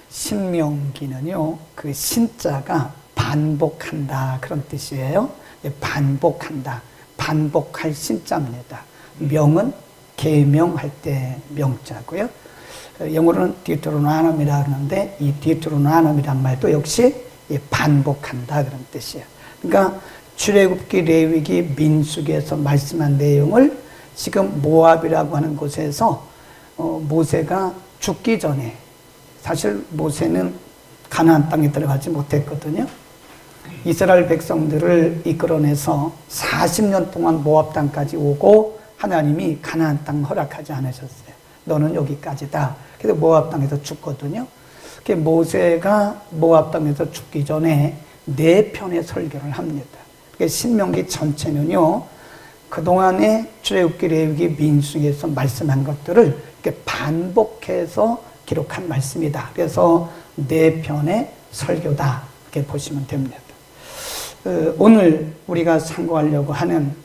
신명기는요, 그 신자가 반복한다 그런 뜻이에요. 반복한다, 반복할 신자입니다. 명은 계명할 때 명자고요. 영어로는 디트로노미라 그러는데 이 디트로노미란 말도 역시 반복한다 그런 뜻이에요. 그러니까 출애굽기, 레위기, 민수기에서 말씀한 내용을 지금 모압이라고 하는 곳에서 모세가 죽기 전에, 사실 모세는 가나안 땅에 들어가지 못했거든요. 이스라엘 백성들을 이끌어내서 40년 동안 모압 땅까지 오고 하나님이 가나안 땅 허락하지 않으셨어요. 너는 여기까지다. 그래서 모압 땅에서 죽거든요. 모세가 모압 땅에서 죽기 전에 4편의 설교를 합니다. 신명기 전체는요, 그동안에 출애굽기, 레위기, 민수기에서 말씀한 것들을 이렇게 반복해서 기록한 말씀이다. 그래서 4편의 설교다. 이렇게 보시면 됩니다. 오늘 우리가 참고하려고 하는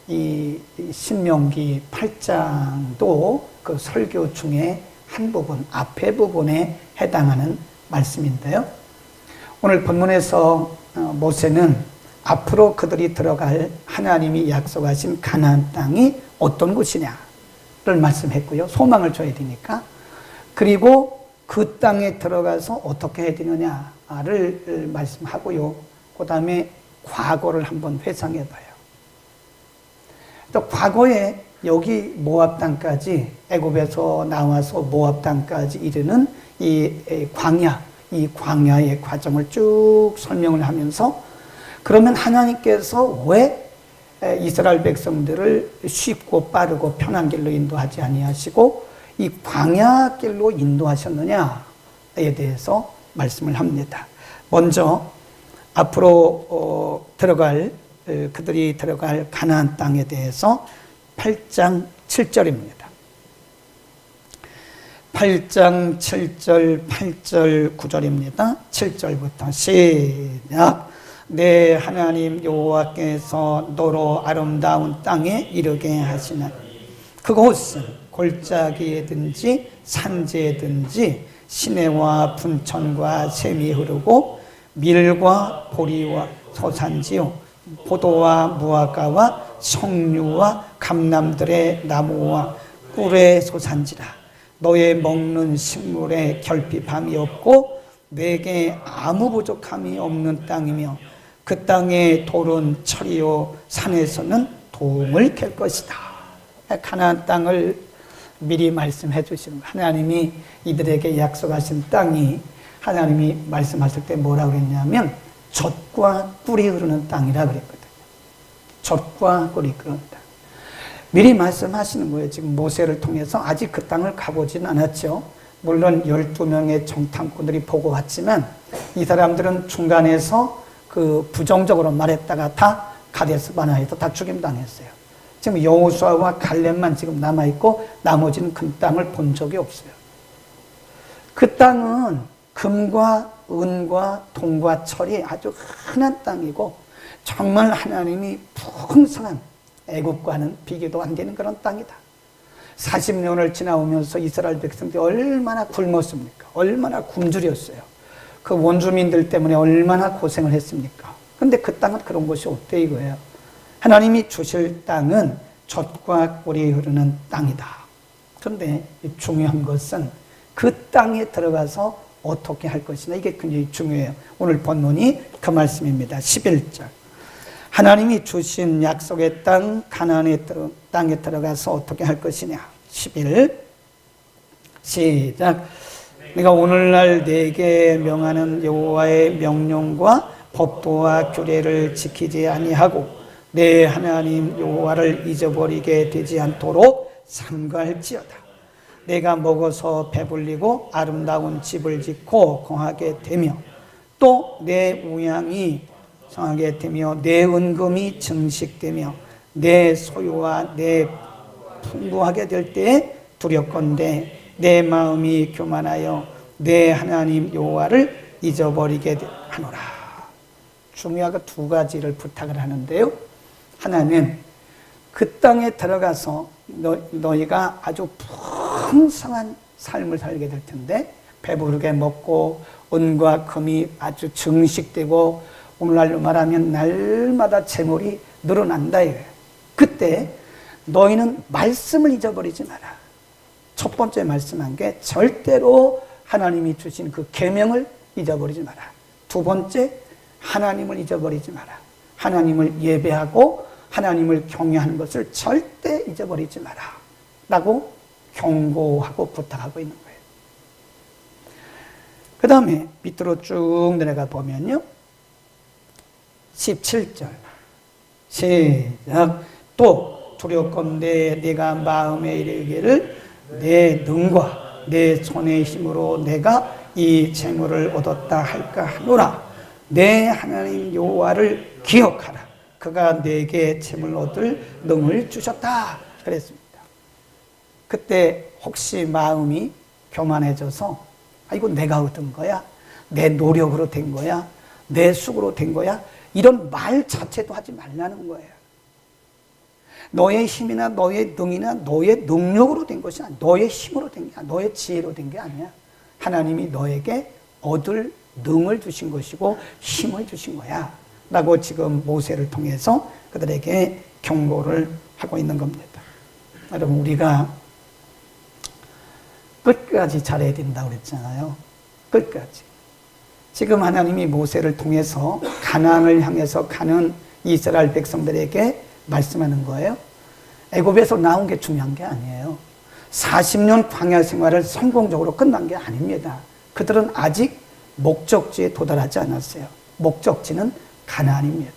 이 신명기 8장도 그 설교 중에 한 부분, 앞에 부분에 해당하는 말씀인데요. 오늘 본문에서 모세는 앞으로 그들이 들어갈 하나님이 약속하신 가나안 땅이 어떤 곳이냐를 말씀했고요. 소망을 줘야 되니까. 그리고 그 땅에 들어가서 어떻게 해야 되느냐를 말씀하고요. 그 다음에 과거를 한번 회상해 봐요. 또 과거에 여기 모압 땅까지, 애굽에서 나와서 모압 땅까지 이르는 이 광야, 이 광야의 과정을 쭉 설명을 하면서, 그러면 하나님께서 왜 이스라엘 백성들을 쉽고 빠르고 편한 길로 인도하지 아니하시고 이 광야 길로 인도하셨느냐에 대해서 말씀을 합니다. 먼저 앞으로 그들이 들어갈 가나안 땅에 대해서 8장 7절입니다. 8장 7절, 8절, 9절입니다. 7절부터 시작. 내 하나님 여호와께서 너로 아름다운 땅에 이르게 하시나 그곳은 골짜기에든지 산지에든지 시내와 분천과 샘이 흐르고 밀과 보리와 소산지요 포도와 무화과와 석류와 감람들의 나무와 꿀의 소산지라. 너의 먹는 식물에 결핍함이 없고 내게 아무 부족함이 없는 땅이며 그 땅의 돌은 철이요 산에서는 동을 캘 것이다. 가나안 땅을 미리 말씀해 주시는 거예요. 하나님이 이들에게 약속하신 땅이, 하나님이 말씀하실 때 뭐라고 그랬냐면 젖과 꿀이 흐르는 땅이라 그랬거든요. 젖과 꿀이 흐르는 땅. 미리 말씀하시는 거예요. 지금 모세를 통해서. 아직 그 땅을 가보진 않았죠. 물론 12명의 정탐꾼들이 보고 왔지만 이 사람들은 중간에서 그 부정적으로 말했다가 다 가데스 바네아에서 다 죽임당했어요. 지금 여호수아와 갈렙만 지금 남아있고 나머지는 그 땅을 본 적이 없어요. 그 땅은 금과 은과 동과 철이 아주 흔한 땅이고 정말 하나님이 풍성한, 애국과는 비교도 안 되는 그런 땅이다. 40년을 지나오면서 이스라엘 백성들이 얼마나 굶었습니까? 얼마나 굶주렸어요. 그 원주민들 때문에 얼마나 고생을 했습니까? 근데 그 땅은 그런 곳이 없대 이거예요. 하나님이 주실 땅은 젖과 꿀이 흐르는 땅이다. 그런데 중요한 것은 그 땅에 들어가서 어떻게 할 것이냐, 이게 굉장히 중요해요. 오늘 본문이 그 말씀입니다. 11절. 하나님이 주신 약속의 땅 가나안의 땅에 들어가서 어떻게 할 것이냐. 11 시작. 내가 오늘날 네게 명하는 여호와의 명령과 법도와 규례를 지키지 아니하고 내 하나님 여호와를 잊어버리게 되지 않도록 삼가할지어다. 내가 먹어서 배불리고 아름다운 집을 짓고 거하게 되며 또 내 우양이 성하게 되며 내 은금이 증식되며 내 소유와 내 풍부하게 될 때에 두렵건대 내 마음이 교만하여 내 하나님 여호와를 잊어버리게 하노라. 중요한 두 가지를 부탁을 하는데요. 하나는 그 땅에 들어가서 너희가 아주 풍성한 삶을 살게 될 텐데 배부르게 먹고 은과 금이 아주 증식되고 오늘날로 말하면 날마다 재물이 늘어난다 이거예요. 그때 너희는 말씀을 잊어버리지 마라. 첫 번째 말씀한 게 절대로 하나님이 주신 그 계명을 잊어버리지 마라. 두 번째, 하나님을 잊어버리지 마라. 하나님을 예배하고 하나님을 경외하는 것을 절대 잊어버리지 마라 라고 경고하고 부탁하고 있는 거예요. 그 다음에 밑으로 쭉 내려가 보면요, 17절 시작. 또 두렵건대 네가 마음에 이르기를 내 능과 내 손의 힘으로 내가 이 재물을 얻었다 할까 하노라. 내 하나님 여호와를 기억하라. 그가 내게 재물 얻을 능을 주셨다 그랬습니다. 그때 혹시 마음이 교만해져서 이거 내가 얻은 거야? 내 노력으로 된 거야? 내 수고로 된 거야? 이런 말 자체도 하지 말라는 거예요. 너의 힘이나 너의 능이나 너의 능력으로 된 것이 아니야. 너의 힘으로 된 게 아니야. 너의 지혜로 된 게 아니야. 하나님이 너에게 얻을 능을 주신 것이고 힘을 주신 거야 라고 지금 모세를 통해서 그들에게 경고를 하고 있는 겁니다. 여러분, 우리가 끝까지 잘해야 된다고 그랬잖아요. 끝까지. 지금 하나님이 모세를 통해서 가나안을 향해서 가는 이스라엘 백성들에게 말씀하는 거예요. 애굽에서 나온 게 중요한 게 아니에요. 40년 광야 생활을 성공적으로 끝난 게 아닙니다. 그들은 아직 목적지에 도달하지 않았어요. 목적지는 가나안입니다.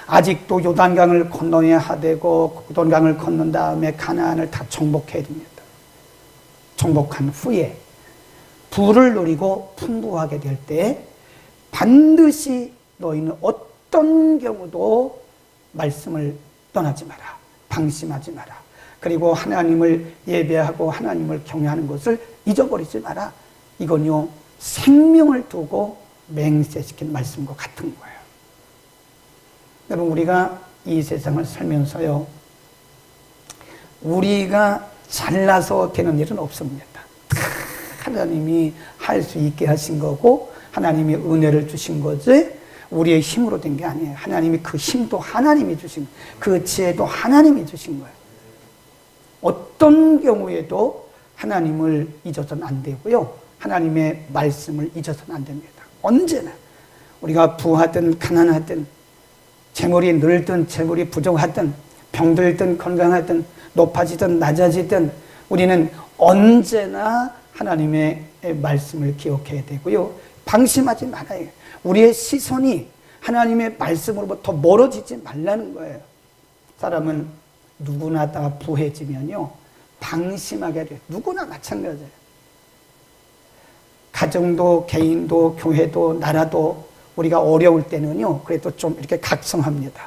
아직도 요단강을 건너야 하되고 요단강을 건넌 다음에 가나안을 다 정복해야 됩니다. 정복한 후에 부를 누리고 풍부하게 될 때 반드시 너희는 어떤 경우도 말씀을 떠나지 마라. 방심하지 마라. 그리고 하나님을 예배하고 하나님을 경외하는 것을 잊어버리지 마라. 이건요, 생명을 두고 맹세시킨 말씀과 같은 거예요. 여러분, 우리가 이 세상을 살면서요, 우리가 잘나서 되는 일은 없습니다. 하나님이 할 수 있게 하신 거고 하나님이 은혜를 주신 거지 우리의 힘으로 된 게 아니에요. 하나님이 그 힘도 하나님이 주신 거예요. 그 지혜도 하나님이 주신 거예요. 어떤 경우에도 하나님을 잊어서는 안 되고요. 하나님의 말씀을 잊어서는 안 됩니다. 언제나 우리가 부하든 가난하든 재물이 늘든 재물이 부족하든 병들든 건강하든 높아지든 낮아지든 우리는 언제나 하나님의 말씀을 기억해야 되고요. 방심하지 말아야 해요. 우리의 시선이 하나님의 말씀으로부터 멀어지지 말라는 거예요. 사람은 누구나 다 부해지면요, 방심하게 돼요. 누구나 마찬가지예요. 가정도 개인도 교회도 나라도 우리가 어려울 때는요, 그래도 좀 이렇게 각성합니다.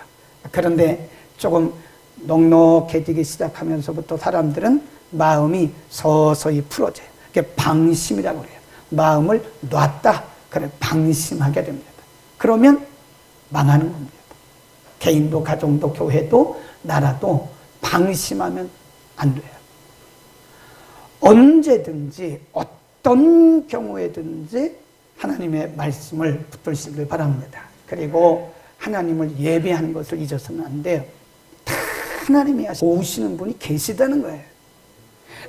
그런데 조금 넉넉해지기 시작하면서부터 사람들은 마음이 서서히 풀어져요. 그게 방심이라고 그래요. 마음을 놨다. 그래, 방심하게 됩니다. 그러면 망하는 겁니다. 개인도 가정도 교회도 나라도 방심하면 안 돼요. 언제든지 어떤 경우에든지 하나님의 말씀을 붙들시길 바랍니다. 그리고 하나님을 예배하는 것을 잊어서는 안 돼요. 다 하나님이 오시는 분이 계시다는 거예요.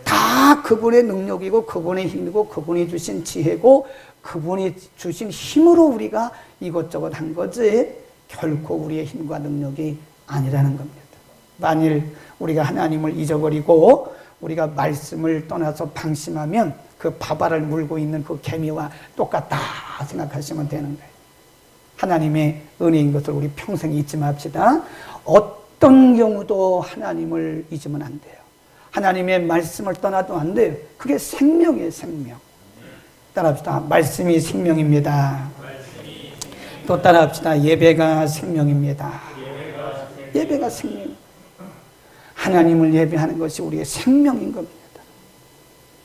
다 그분의 능력이고 그분의 힘이고 그분이 주신 지혜고 그분이 주신 힘으로 우리가 이것저것 한 거지 결코 우리의 힘과 능력이 아니라는 겁니다. 만일 우리가 하나님을 잊어버리고 우리가 말씀을 떠나서 방심하면 그 바바를 물고 있는 그 개미와 똑같다 생각하시면 되는 거예요. 하나님의 은혜인 것을 우리 평생 잊지 맙시다. 어떤 경우도 하나님을 잊으면 안 돼요. 하나님의 말씀을 떠나도 안 돼요. 그게 생명이에요, 생명. 따라합시다. 말씀이 생명입니다. 또 따라합시다. 예배가 생명입니다. 예배가 생명. 하나님을 예배하는 것이 우리의 생명인 겁니다.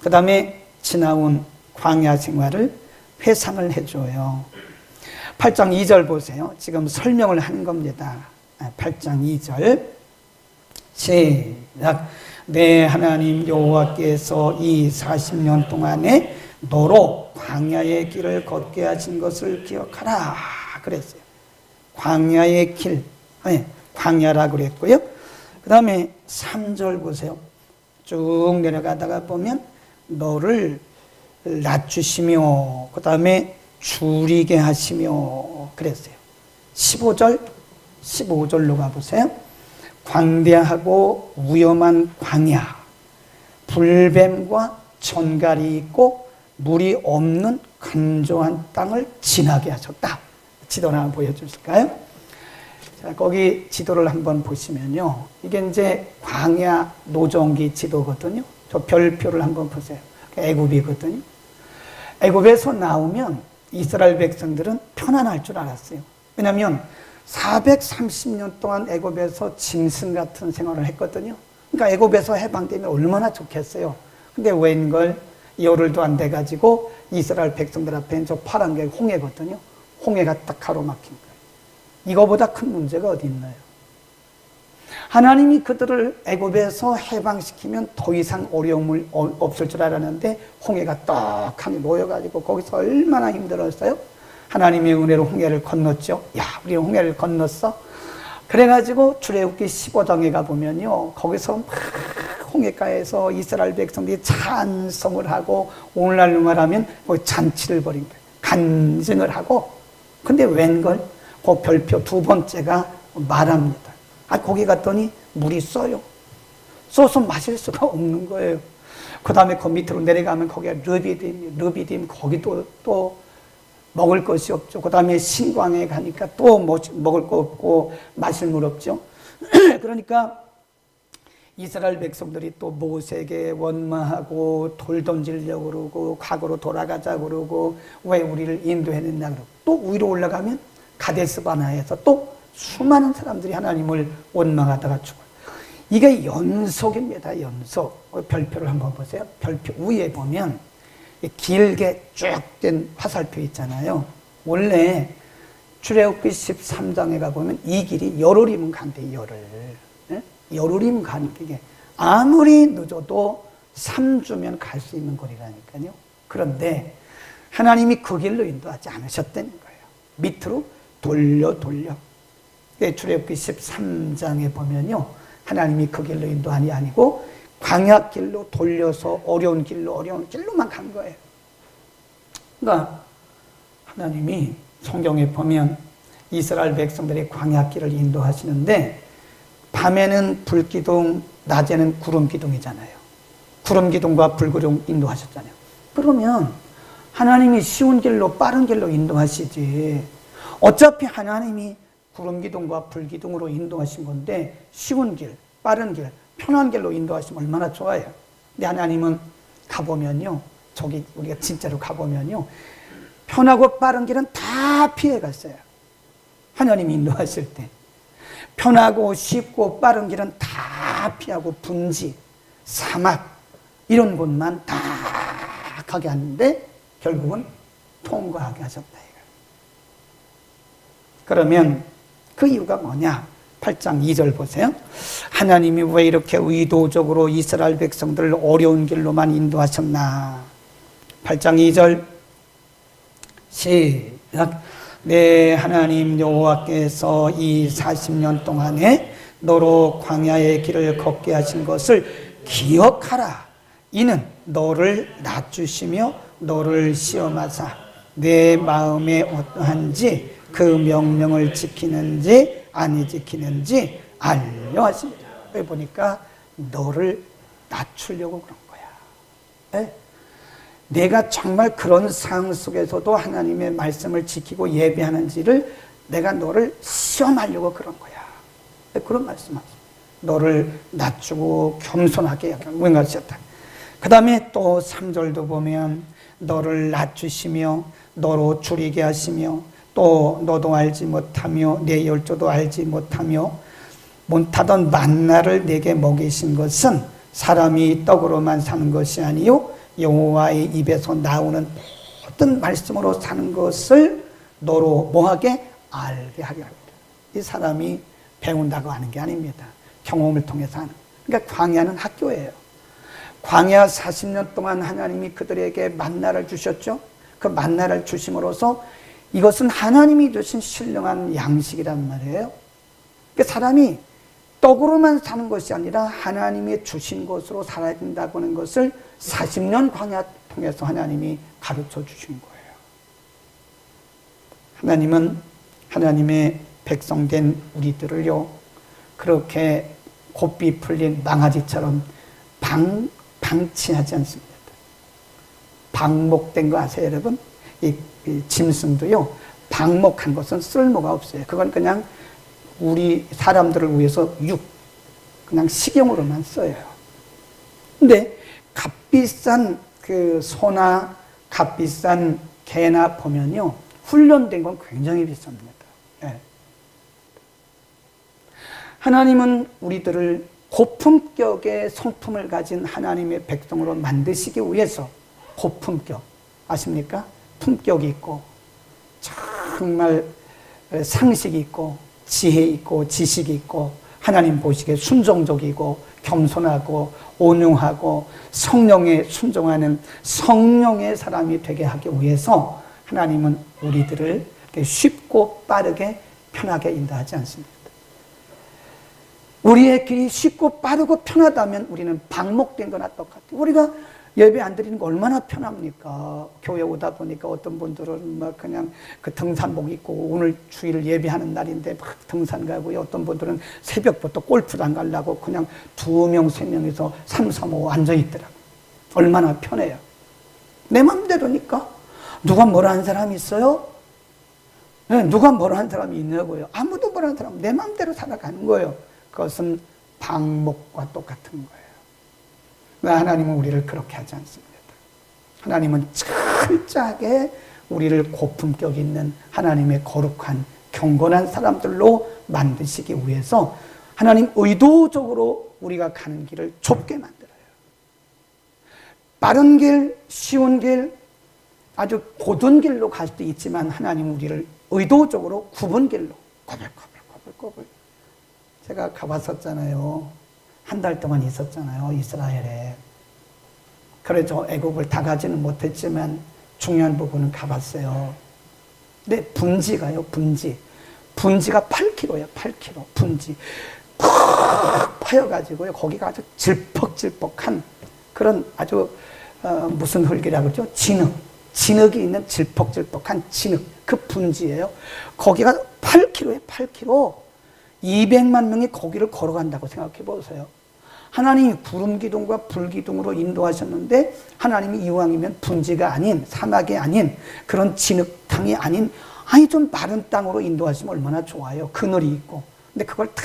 그 다음에 지나온 광야 생활을 회상을 해줘요. 8장 2절 보세요. 지금 설명을 하는 겁니다. 8장 2절 시작. 내 하나님 여호와께서 이 40년 동안에 너로 광야의 길을 걷게 하신 것을 기억하라 그랬어요. 광야의 길, 광야라 그랬고요. 그 다음에 3절 보세요. 쭉 내려가다가 보면 너를 낮추시며 그 다음에 줄이게 하시며 그랬어요. 15절로 가보세요. 광대하고 위험한 광야, 불뱀과 전갈이 있고 물이 없는 건조한 땅을 지나게 하셨다. 지도를 한번 보여주실까요? 자, 거기 지도를 한번 보시면요. 이게 이제 광야 노정기 지도거든요. 저 별표를 한번 보세요. 애굽이거든요. 애굽에서 나오면 이스라엘 백성들은 편안할 줄 알았어요. 왜냐하면 430년 동안 애굽에서 짐승 같은 생활을 했거든요. 그러니까 애굽에서 해방되면 얼마나 좋겠어요. 근데 웬걸 열흘도 안 돼가지고 이스라엘 백성들 앞에 저 파란 게 홍해거든요. 홍해가 딱 가로막힌 거예요. 이거보다 큰 문제가 어디 있나요? 하나님이 그들을 애굽에서 해방시키면 더 이상 어려움을 없을 줄 알았는데 홍해가 떡하니 모여가지고 거기서 얼마나 힘들었어요? 하나님의 은혜로 홍해를 건넜죠. 야, 우리 홍해를 건넜어? 그래가지고 출애굽기 15장에 가보면요. 거기서 막 홍해가에서 이스라엘 백성들이 찬송을 하고 오늘날로 말하면 잔치를 벌인 거예요. 간증을 하고. 근데 웬걸? 그 별표 두 번째가 말합니다. 거기 갔더니 물이 써요. 써서 마실 수가 없는 거예요. 그 다음에 그 밑으로 내려가면 거기가 르비딤 거기도 또 먹을 것이 없죠. 그 다음에 신광에 가니까 또 먹을 거 없고 마실 물 없죠. 그러니까 이스라엘 백성들이 또 모세에게 원망하고 돌 던지려고 그러고 과거로 돌아가자 그러고 왜 우리를 인도해냈냐 그러고 또 위로 올라가면 가데스 바네아에서 또 수많은 사람들이 하나님을 원망하다가 죽어요. 이게 연속입니다. 연속. 별표를 한번 보세요. 별표 위에 보면 길게 쭉 된 화살표 있잖아요. 원래 출애굽기 13장에 가보면 이 길이 열흘이면 간대요. 열흘이면 가는 게 아무리 늦어도 3주면 갈 수 있는 거리라니까요. 그런데 하나님이 그 길로 인도하지 않으셨다는 거예요. 밑으로 돌려 출애굽기 13장에 보면요. 하나님이 그 길로 인도하니 아니고 광야길로 돌려서 어려운 길로만 간 거예요. 그러니까 하나님이 성경에 보면 이스라엘 백성들의 광야길을 인도하시는데 밤에는 불기둥, 낮에는 구름기둥이잖아요. 구름기둥과 불기둥 인도하셨잖아요. 그러면 하나님이 쉬운 길로 빠른 길로 인도하시지. 어차피 하나님이 구름기둥과 불기둥으로 인도하신 건데 쉬운 길, 빠른 길, 편한 길로 인도하시면 얼마나 좋아요. 근데 하나님은 가보면요. 저기 우리가 진짜로 가보면요. 편하고 빠른 길은 다 피해갔어요. 하나님이 인도하실 때. 편하고 쉽고 빠른 길은 다 피하고 분지, 사막 이런 곳만 다 가게 하는데 결국은 통과하게 하셨다. 그러면 그 이유가 뭐냐? 8장 2절 보세요. 하나님이 왜 이렇게 의도적으로 이스라엘 백성들을 어려운 길로만 인도하셨나? 8장 2절 시작. 내 하나님 여호와께서 이 40년 동안에 너로 광야의 길을 걷게 하신 것을 기억하라. 이는 너를 낮추시며 너를 시험하사 내 마음에 어떠한지 그 명령을 지키는지 아니 지키는지 알려 하십니다. 여기 보니까 너를 낮추려고 그런 거야. 네? 내가 정말 그런 상황 속에서도 하나님의 말씀을 지키고 예배하는지를 내가 너를 시험하려고 그런 거야. 네? 그런 말씀하십니다. 너를 낮추고 겸손하게 하셨다. 그 다음에 또 3절도 보면 너를 낮추시며 너로 줄이게 하시며 또 너도 알지 못하며 내 열조도 알지 못하며 못하던 만나를 내게 먹이신 것은 사람이 떡으로만 사는 것이 아니요 여호와의 입에서 나오는 모든 말씀으로 사는 것을 너로 뭐하게 알게 하려 합니다. 이 사람이 배운다고 하는 게 아닙니다. 경험을 통해서 하는. 그러니까 광야는 학교예요. 광야 40년 동안 하나님이 그들에게 만나를 주셨죠. 그 만나를 주심으로써 이것은 하나님이 주신 신령한 양식이란 말이에요. 그러니까 사람이 떡으로만 사는 것이 아니라 하나님이 주신 것으로 살아야 된다고 하는 것을 40년 광야 통해서 하나님이 가르쳐 주신 거예요. 하나님은 하나님의 백성된 우리들을요, 그렇게 곱비 풀린 망아지처럼 방치하지 않습니다. 방목된 거 아세요, 여러분? 이 짐승도요, 방목한 것은 쓸모가 없어요. 그건 그냥 우리 사람들을 위해서 그냥 식용으로만 써요. 근데 값비싼 그 소나 값비싼 개나 보면요, 훈련된 건 굉장히 비쌉니다. 네. 하나님은 우리들을 고품격의 성품을 가진 하나님의 백성으로 만드시기 위해서, 고품격 아십니까? 품격이 있고 정말 상식이 있고 지혜 있고 지식이 있고 하나님 보시기에 순종적이고 겸손하고 온유하고 성령에 순종하는 성령의 사람이 되게 하기 위해서 하나님은 우리들을 쉽고 빠르게 편하게 인도하지 않습니다. 우리의 길이 쉽고 빠르고 편하다면 우리는 방목된 거나 똑같아요. 우리가 예배 안 드리는 거 얼마나 편합니까? 교회 오다 보니까 어떤 분들은 막 그냥 그 등산복 입고 오늘 주일 예배하는 날인데 막 등산 가고요. 어떤 분들은 새벽부터 골프장 가려고 그냥 2명, 3명이서 3, 3, 5 앉아있더라고요. 얼마나 편해요. 내 맘대로니까. 누가 뭐라 한 사람이 있어요? 네, 누가 뭐라 한 사람이 있냐고요. 아무도 뭐라 한 사람, 내 맘대로 살아가는 거예요. 그것은 방목과 똑같은 거예요. 하나님은 우리를 그렇게 하지 않습니다. 하나님은 철저하게 우리를 고품격 있는 하나님의 거룩한 경건한 사람들로 만드시기 위해서 하나님 의도적으로 우리가 가는 길을 좁게 만들어요. 빠른 길, 쉬운 길, 아주 고든 길로 갈 수도 있지만 하나님은 우리를 의도적으로 굽은 길로 꼬불꼬불 제가 가봤었잖아요. 한 달 동안 있었잖아요, 이스라엘에. 그래서 애국을 다 가지는 못했지만 중요한 부분은 가봤어요. 근데 분지가요, 분지가 8kg예요, 8kg. 분지 푹 파여가지고요, 거기가 아주 질퍽질퍽한 그런 아주 무슨 흙이라고 그러죠? 진흙이 있는 질퍽질퍽한 진흙, 그 분지예요. 거기가 8kg예요, 8kg. 200만 명이 거기를 걸어간다고 생각해 보세요. 하나님이 구름기둥과 불기둥으로 인도하셨는데 하나님이 이왕이면 분지가 아닌, 사막이 아닌, 그런 진흙 땅이 아닌 좀 마른 땅으로 인도하시면 얼마나 좋아요. 그늘이 있고. 근데 그걸 다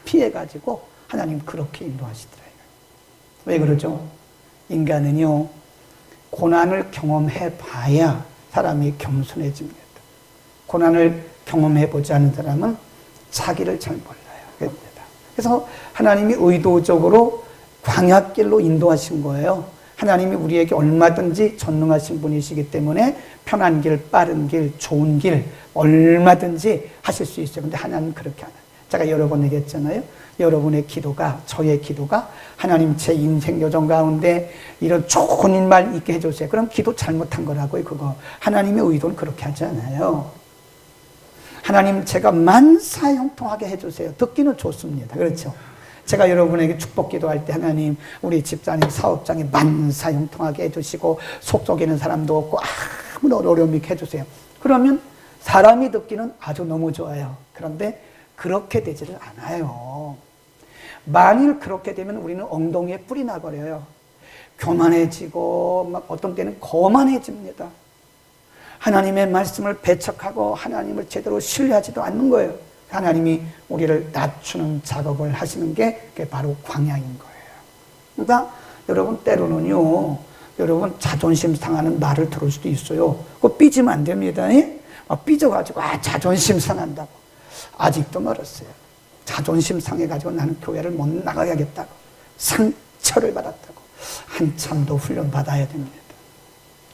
피해가지고 하나님 그렇게 인도하시더라고요. 왜 그러죠? 인간은요, 고난을 경험해 봐야 사람이 겸손해집니다. 고난을 경험해 보지 않은 사람은 자기를 잘 몰라요. 그래서 하나님이 의도적으로 광야길로 인도하신 거예요. 하나님이 우리에게 얼마든지 전능하신 분이시기 때문에 편한 길, 빠른 길, 좋은 길 얼마든지 하실 수 있어요. 근데 하나님은 그렇게 안 해요. 제가 여러 번 얘기했잖아요. 여러분의 기도가, 저의 기도가 하나님 제 인생 여정 가운데 이런 좋은 일만 있게 해주세요. 그럼 기도 잘못한 거라고요, 그거. 하나님의 의도는 그렇게 하지 않아요. 하나님 제가 만사형통하게 해주세요. 듣기는 좋습니다. 그렇죠? 제가 여러분에게 축복 기도할 때 하나님 우리 집사님 사업장에 만사형통하게 해주시고 속 썩이는 사람도 없고 아무런 어려움 있게 해주세요. 그러면 사람이 듣기는 아주 너무 좋아요. 그런데 그렇게 되지를 않아요. 만일 그렇게 되면 우리는 엉덩이에 뿔이 나버려요. 교만해지고 막 어떤 때는 거만해집니다. 하나님의 말씀을 배척하고 하나님을 제대로 신뢰하지도 않는 거예요. 하나님이 우리를 낮추는 작업을 하시는 게 그게 바로 광야인 거예요. 그러니까 여러분 때로는요, 여러분 자존심 상하는 말을 들을 수도 있어요. 그거 삐지면 안 됩니다. 삐져가지고 자존심 상한다고. 아직도 멀었어요. 자존심 상해가지고 나는 교회를 못 나가야겠다고. 상처를 받았다고. 한참 더 훈련 받아야 됩니다.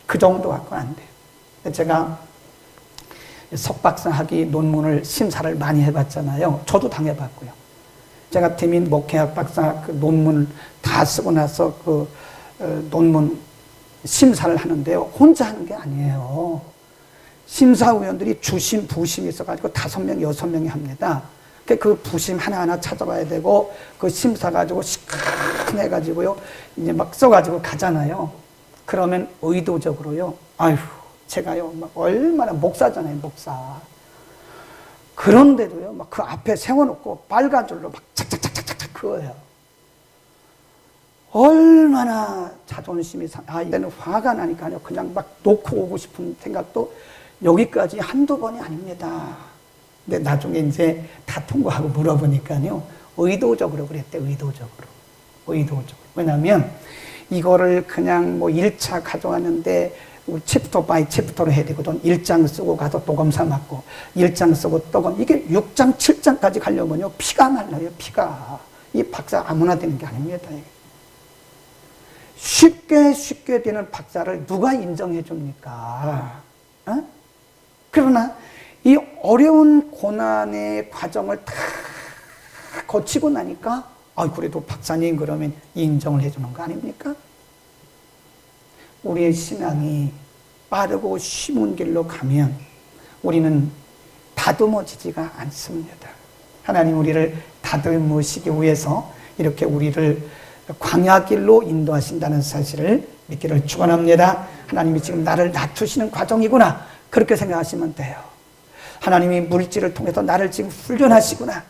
그 정도 갖고는 안 돼요. 제가 석박사 학위 논문을 심사를 많이 해봤잖아요. 저도 당해봤고요. 제가 태민 목회학 박사 그 논문 다 쓰고 나서 그 논문 심사를 하는데요. 혼자 하는 게 아니에요. 심사위원들이 주심, 부심이 있어가지고 5명, 6명이 합니다. 그 부심 하나하나 찾아봐야 되고, 그 심사 가지고 시큰해가지고요, 이제 막 써가지고 가잖아요. 그러면 의도적으로요, 아휴, 제가요, 막 얼마나 목사잖아요, 목사. 그런데도요, 막 그 앞에 세워놓고 빨간 줄로 막 착착착착착 그어요. 얼마나 자존심이 이제는 화가 나니까요, 그냥 막 놓고 오고 싶은 생각도 여기까지 한두 번이 아닙니다. 근데 나중에 이제 다 통과하고 물어보니까요, 의도적으로 그랬대, 의도적으로. 왜냐면, 이거를 그냥 뭐 1차 가져왔는데, 챕터 바이 챕터로 해야 되거든. 1장 쓰고 가서 또 검사 맞고, 1장 쓰고 또 검사. 이게 6장, 7장까지 가려면요, 피가 날라요, 피가. 이 박사 아무나 되는 게 아닙니다. 쉽게 되는 박사를 누가 인정해 줍니까? 어? 그러나 이 어려운 고난의 과정을 다 거치고 나니까 그래도 박사님 그러면 인정을 해주는 거 아닙니까? 우리의 신앙이 빠르고 쉬운 길로 가면 우리는 다듬어지지가 않습니다. 하나님 우리를 다듬으시기 위해서 이렇게 우리를 광야길로 인도하신다는 사실을 믿기를 축원합니다. 하나님이 지금 나를 낮추시는 과정이구나, 그렇게 생각하시면 돼요. 하나님이 물질을 통해서 나를 지금 훈련하시구나,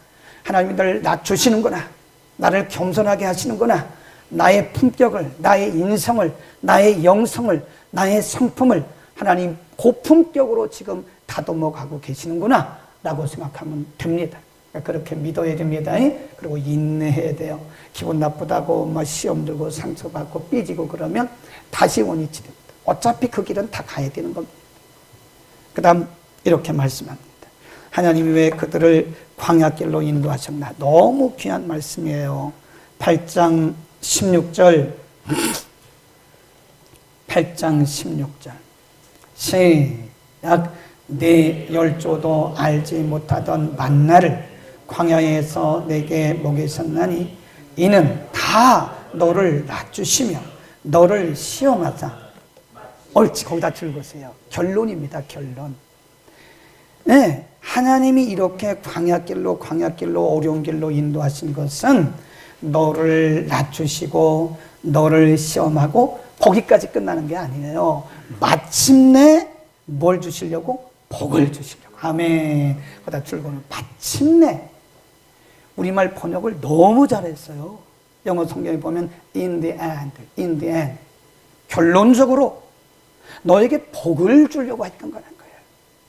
하나님이 나를 낮추시는구나, 나를 겸손하게 하시는구나, 나의 품격을, 나의 인성을, 나의 영성을, 나의 성품을 하나님 고품격으로 지금 다듬어 가고 계시는구나 라고 생각하면 됩니다. 그렇게 믿어야 됩니다. 그리고 인내해야 돼요. 기분 나쁘다고 막 시험 들고 상처받고 삐지고 그러면 다시 원위치 됩니다. 어차피 그 길은 다 가야 되는 겁니다. 그 다음 이렇게 말씀합니다. 하나님이 왜 그들을 광야길로 인도하셨나. 너무 귀한 말씀이에요. 8장 16절 8장 16절 시작. 내 열조도 알지 못하던 만나를 광야에서 내게 먹이셨나니 이는 다 너를 낮추시며 너를 시험하사. 옳지, 거기다 줄거세요. 결론입니다. 결론. 네, 하나님이 이렇게 광야길로 어려운 길로 인도하신 것은 너를 낮추시고 너를 시험하고 거기까지 끝나는 게 아니에요. 마침내 뭘 주시려고? 복을 주시려고. 아멘. 거기다 줄거는 마침내. 우리말 번역을 너무 잘했어요. 영어 성경에 보면 in the end. 결론적으로 너에게 복을 주려고 했던 거라는 거예요.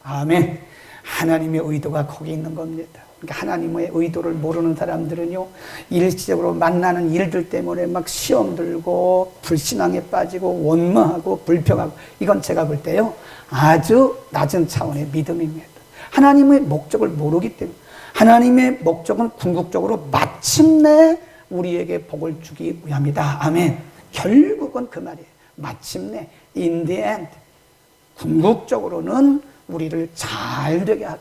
아멘. 하나님의 의도가 거기 있는 겁니다. 그러니까 하나님의 의도를 모르는 사람들은요, 일시적으로 만나는 일들 때문에 막 시험 들고 불신앙에 빠지고 원망하고 불평하고, 이건 제가 볼 때요 아주 낮은 차원의 믿음입니다. 하나님의 목적을 모르기 때문에. 하나님의 목적은 궁극적으로 마침내 우리에게 복을 주기 위함이다. 아멘. 결국은 그 말이에요. 마침내 in the end. 궁극적으로는 우리를 잘 되게 하게.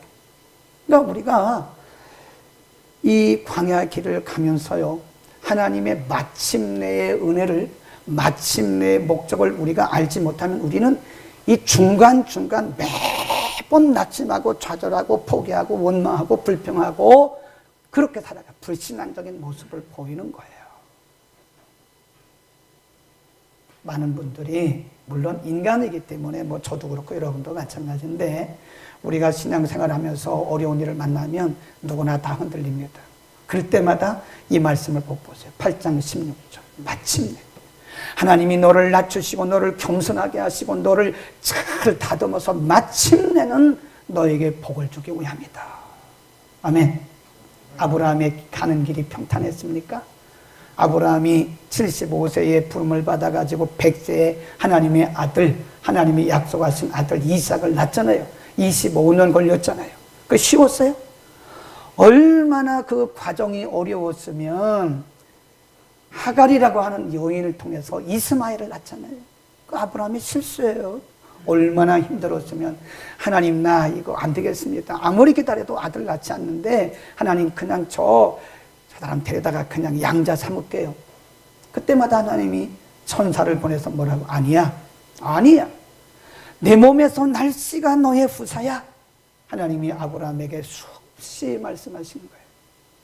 그러니까 우리가 이 광야 길을 가면서요, 하나님의 마침내의 은혜를, 마침내의 목적을 우리가 알지 못하면 우리는 이 중간중간 매번 낙심하고 좌절하고 포기하고 원망하고 불평하고 그렇게 살아가 불신앙적인 모습을 보이는 거예요. 많은 분들이, 물론 인간이기 때문에 뭐 저도 그렇고 여러분도 마찬가지인데, 우리가 신앙생활 하면서 어려운 일을 만나면 누구나 다 흔들립니다. 그럴 때마다 이 말씀을 꼭 보세요. 8장 16절. 마침내 하나님이 너를 낮추시고 너를 겸손하게 하시고 너를 잘 다듬어서 마침내는 너에게 복을 주기 위함이다. 아멘. 아브라함의 가는 길이 평탄했습니까? 아브라함이 75세에 부름을 받아가지고 100세에 하나님의 아들, 하나님이 약속하신 아들 이삭을 낳잖아요. 25년 걸렸잖아요. 그 쉬웠어요? 얼마나 그 과정이 어려웠으면 하갈이라고 하는 여인을 통해서 이스마엘을 낳잖아요. 그 아브라함이 실수예요. 얼마나 힘들었으면 하나님 나 이거 안 되겠습니다. 아무리 기다려도 아들 낳지 않는데 하나님 그냥 저 저 사람 데려다가 그냥 양자 삼을게요. 그때마다 하나님이 천사를 보내서 뭐라고? 아니야. 내 몸에서 날씨가 너의 후사야. 하나님이 아브라함에게 수없이 말씀하신 거예요.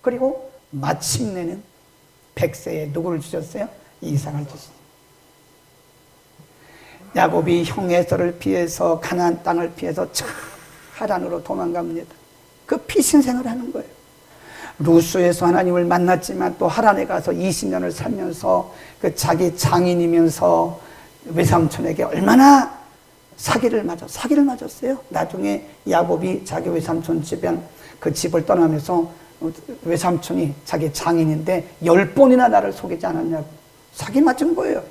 그리고 마침내는 100세에 누구를 주셨어요? 이삭을 주셨어요. 야곱이 형 에서를 피해서 가나안 땅을 피해서 하란으로 도망갑니다. 그 피신생을 하는 거예요. 루스에서 하나님을 만났지만 또 하란에 가서 20년을 살면서 그 자기 장인이면서 외삼촌에게 얼마나 사기를 맞았어요. 나중에 야곱이 자기 외삼촌 집엔 그 집을 떠나면서 외삼촌이 자기 장인인데 10번이나 나를 속이지 않았냐고 사기 맞은 거예요.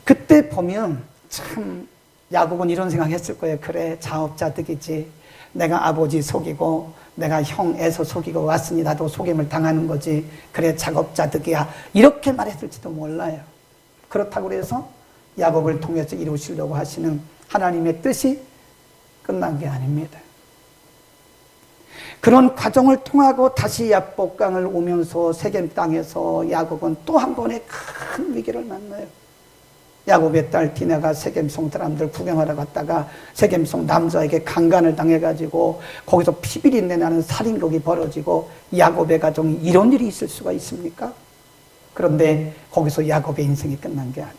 그때 보면 참 야곱은 이런 생각했을 거예요. 그래, 자업자득이지. 내가 아버지 속이고 내가 형 에서 속이고 왔으니 나도 속임을 당하는 거지. 그래, 자업자득이야. 이렇게 말했을지도 몰라요. 그렇다고 해서 야곱을 통해서 이루시려고 하시는 하나님의 뜻이 끝난 게 아닙니다. 그런 과정을 통하고 다시 야복강을 오면서 세겜 땅에서 야곱은 또 한 번의 큰 위기를 만나요. 야곱의 딸 디나가 세겜성 사람들 구경하러 갔다가 세겜성 남자에게 강간을 당해가지고 거기서 피비린내 나는 살인극이 벌어지고 야곱의 가정이 이런 일이 있을 수가 있습니까? 그런데 거기서 야곱의 인생이 끝난 게 아니에요.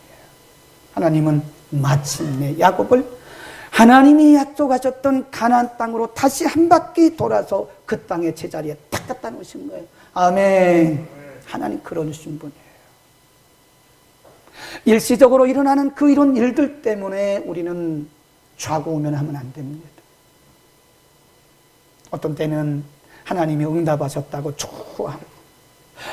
하나님은 마침내 야곱을 하나님이 약속하셨던 가나안 땅으로 다시 한 바퀴 돌아서 그 땅의 제자리에 딱 갖다 놓으신 거예요. 아멘. 하나님 그런 주신 분이에요. 일시적으로 일어나는 이런 일들 때문에 우리는 좌고우면하면 안 됩니다. 어떤 때는 하나님이 응답하셨다고 좋아하고,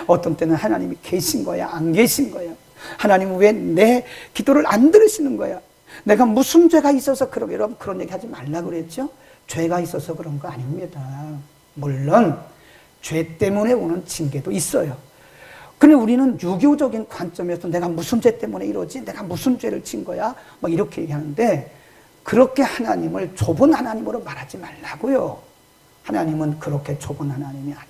어떤 때는 하나님이 계신 거야, 안 계신 거야. 하나님은 왜 내 기도를 안 들으시는 거야? 내가 무슨 죄가 있어서 그러게. 여러분 그런 얘기 하지 말라고 그랬죠? 죄가 있어서 그런 거 아닙니다. 물론 죄 때문에 오는 징계도 있어요. 근데 우리는 유교적인 관점에서 내가 무슨 죄 때문에 이러지? 내가 무슨 죄를 진 거야? 막 이렇게 얘기하는데 그렇게 하나님을 좁은 하나님으로 말하지 말라고요. 하나님은 그렇게 좁은 하나님이 아닙니다.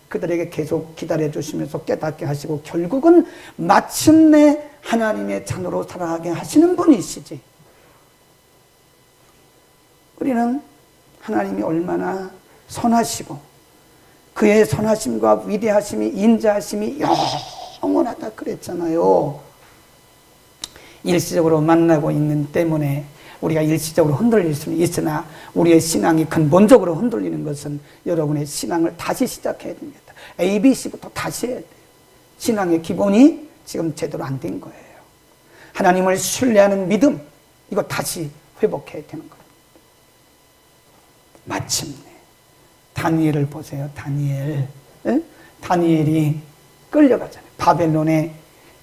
그들에게 계속 기다려주시면서 깨닫게 하시고 결국은 마침내 하나님의 자녀로 살아가게 하시는 분이시지. 우리는 하나님이 얼마나 선하시고 그의 선하심과 위대하심이 인자하심이 영원하다 그랬잖아요. 일시적으로 만나고 있는 때문에 우리가 일시적으로 흔들릴 수는 있으나 우리의 신앙이 근본적으로 흔들리는 것은 여러분의 신앙을 다시 시작해야 됩니다. ABC부터 다시 해야 돼요. 신앙의 기본이 지금 제대로 안 된 거예요. 하나님을 신뢰하는 믿음, 이거 다시 회복해야 되는 거예요. 마침내 다니엘을 보세요. 다니엘. 에? 다니엘이 끌려가잖아요. 바벨론에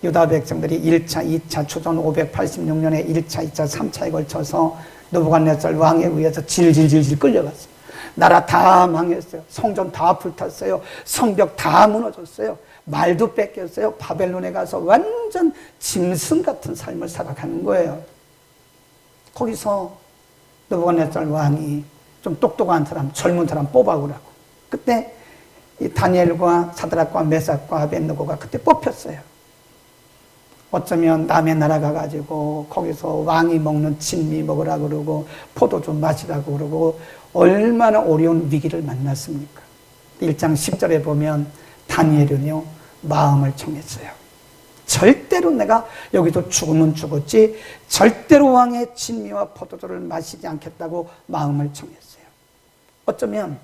유다 백성들이 1차, 2차, 초전 586년에 1차, 2차, 3차에 걸쳐서 느부갓네살 왕에 의해서 질질질질 끌려갔어요. 나라 다 망했어요. 성전 다 불탔어요. 성벽 다 무너졌어요. 말도 뺏겼어요. 바벨론에 가서 완전 짐승 같은 삶을 살아가는 거예요. 거기서 느부갓네살 왕이 좀 똑똑한 사람, 젊은 사람 뽑아오라고. 그때 이 다니엘과 사드락과 메삭과 아벳느고가 그때 뽑혔어요. 어쩌면 남의 나라 가가지고 거기서 왕이 먹는 진미 먹으라고 그러고 포도주 마시라고 그러고 얼마나 어려운 위기를 만났습니까? 1장 10절에 보면 다니엘은요 마음을 정했어요. 절대로 내가 여기서 죽으면 죽었지 절대로 왕의 진미와 포도주를 마시지 않겠다고 마음을 정했어요. 어쩌면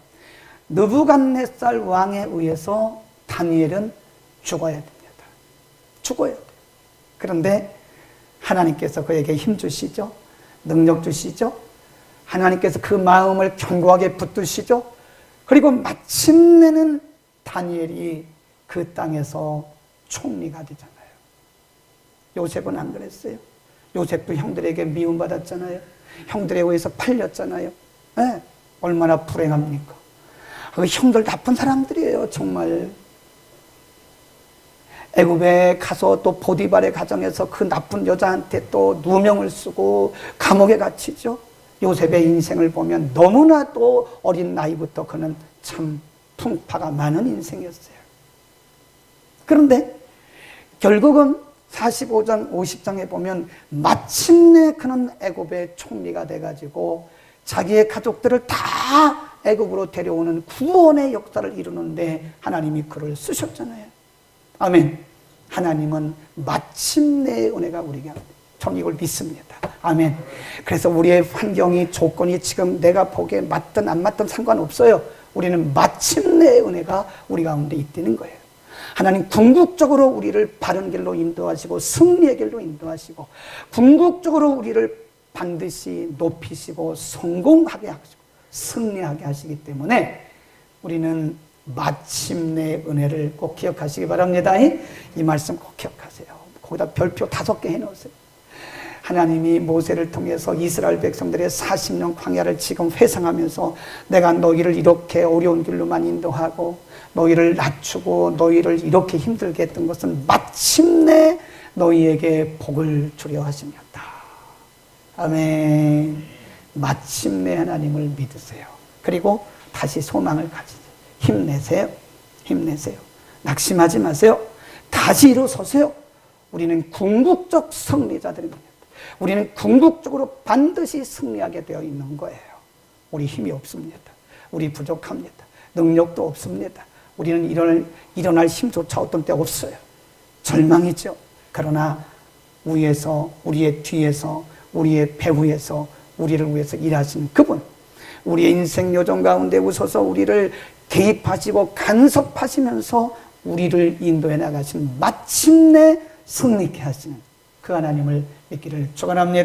느부갓네살 왕에 의해서 다니엘은 죽어야 됩니다. 죽어야 돼요. 그런데 하나님께서 그에게 힘 주시죠. 능력 주시죠. 하나님께서 그 마음을 견고하게 붙드시죠. 그리고 마침내는 다니엘이 그 땅에서 총리가 되잖아요. 요셉은 안 그랬어요. 요셉도 형들에게 미움받았잖아요. 형들에 의해서 팔렸잖아요. 네? 얼마나 불행합니까? 그 형들 나쁜 사람들이에요. 정말. 애굽에 가서 또 보디발의 가정에서 그 나쁜 여자한테 또 누명을 쓰고 감옥에 갇히죠. 요셉의 인생을 보면 너무나도 어린 나이부터 그는 참 풍파가 많은 인생이었어요. 그런데 결국은 45장 50장에 보면 마침내 그는 애굽의 총리가 돼가지고 자기의 가족들을 다 애굽으로 데려오는 구원의 역사를 이루는데 하나님이 그를 쓰셨잖아요. 아멘. 하나님은 마침내의 은혜가 우리에게 합니다. 저는 이걸 믿습니다. 아멘. 그래서 우리의 환경이 조건이 지금 내가 보기에 맞든 안 맞든 상관없어요. 우리는 마침내의 은혜가 우리 가운데 있다는 거예요. 하나님 궁극적으로 우리를 바른 길로 인도하시고 승리의 길로 인도하시고 궁극적으로 우리를 반드시 높이시고 성공하게 하시고 승리하게 하시기 때문에 우리는 마침내 은혜를 꼭 기억하시기 바랍니다. 이 말씀 꼭 기억하세요. 거기다 별표 5개 해놓으세요. 하나님이 모세를 통해서 이스라엘 백성들의 40년 광야를 지금 회상하면서 내가 너희를 이렇게 어려운 길로만 인도하고 너희를 낮추고 너희를 이렇게 힘들게 했던 것은 마침내 너희에게 복을 주려 하심이었다. 아멘. 마침내 하나님을 믿으세요. 그리고 다시 소망을 가지세요. 힘내세요. 힘내세요. 낙심하지 마세요. 다시 일어서세요. 우리는 궁극적 승리자들입니다. 우리는 궁극적으로 반드시 승리하게 되어 있는 거예요. 우리 힘이 없습니다. 우리 부족합니다. 능력도 없습니다. 우리는 일어날 힘조차 어떤 때 없어요. 절망이죠. 그러나 위에서, 우리의 뒤에서, 우리의 배후에서 우리를 위해서 일하시는 그분, 우리의 인생 요정 가운데 오셔서 우리를 개입하시고 간섭하시면서 우리를 인도해 나가시는 마침내 승리케 하시는 그 하나님을 믿기를 축원합니다.